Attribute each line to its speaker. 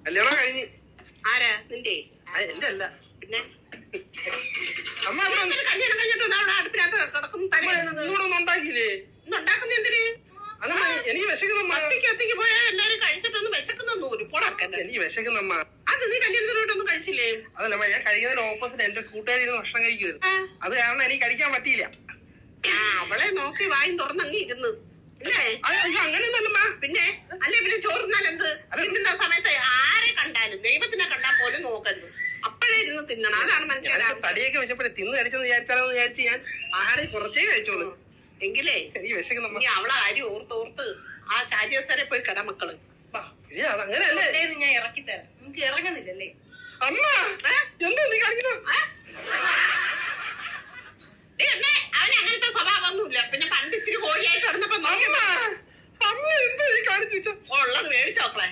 Speaker 1: കല്യാണം കഴിഞ്ഞ്.
Speaker 2: ആരാ നിന്റെ?
Speaker 1: എന്റെ അല്ല.
Speaker 2: പിന്നെ
Speaker 1: അമ്മ
Speaker 2: കല്യാണം കഴിഞ്ഞിട്ട് അവിടെ അടുപ്പിനകത്ത് കിടക്കും.
Speaker 1: ഒന്നും ഉണ്ടാക്കിയില്ലേ?
Speaker 2: ഉണ്ടാക്കുന്ന എന്തിന്?
Speaker 1: അതമ്മ എനിക്ക് വിശക്കുന്നമ്മ.
Speaker 2: അത്തിക്ക് പോയാ എല്ലാരും കഴിച്ചിട്ടൊന്ന് വിശക്കുന്നു.
Speaker 1: എനിക്ക് വിശക്കുന്നമ്മ.
Speaker 2: അത് നീ കല്യാണത്തിനോട്ടൊന്നും കഴിച്ചില്ലേ?
Speaker 1: അതല്ലമ്മ, ഞാൻ കഴിക്കുന്നതിന് ഓപ്പോസിറ്റ് എന്റെ കൂട്ടുകാരി ഭക്ഷണം കഴിക്കുമായിരുന്നു. അത് കാരണം എനിക്ക് കഴിക്കാൻ പറ്റിയില്ല.
Speaker 2: അവളെ നോക്കി വായും തുറന്നങ്ങി ഇരുന്ന്
Speaker 1: അങ്ങനെയൊന്നല്ലമ്മ.
Speaker 2: പിന്നെ അല്ലെ പിന്നെ ചോറുന്നാൽ എന്ത്? തിന്നുന്ന സമയത്ത് ആരെ കണ്ടാലും ദൈവത്തിനെ കണ്ടാൽ പോലും നോക്കരുത്. അപ്പോഴേ ഇരുന്ന് തിന്നണം. അതാണ് മനസ്സിലാവും.
Speaker 1: തടിയൊക്കെ വെച്ചപ്പോഴേ തിന്ന് കഴിച്ചെന്ന് വിചാരിച്ചാലോ വിചാരിച്ച് ഞാൻ ആഹാരം കുറച്ചേ കഴിച്ചോളൂ.
Speaker 2: എങ്കിലേ
Speaker 1: എനിക്ക് വിശക്കുന്നമ്മ.
Speaker 2: നീ അവളെ കാര്യം ഓർത്ത് ആ ചാരിയസരെ പോയി കട മക്കള്.
Speaker 1: അങ്ങനെയല്ലേ?
Speaker 3: ഞാൻ ഇറക്കി തരാം. നമുക്ക് ഇറങ്ങുന്നില്ലല്ലേ
Speaker 1: അമ്മ? എന്താ നീ കാണിക്കുന്നു?
Speaker 2: അവന് അങ്ങനത്തെ സ്വഭാവമൊന്നുമില്ല. പിന്നെ പണ്ട് ഇച്ചിരി കോഴിയായിട്ട് കിടന്നപ്പോ
Speaker 1: അമ്മ എന്താ നീ കാണിച്ചു വെച്ചോ?
Speaker 2: ഉള്ളത് മേടിച്ചോക്കളെ.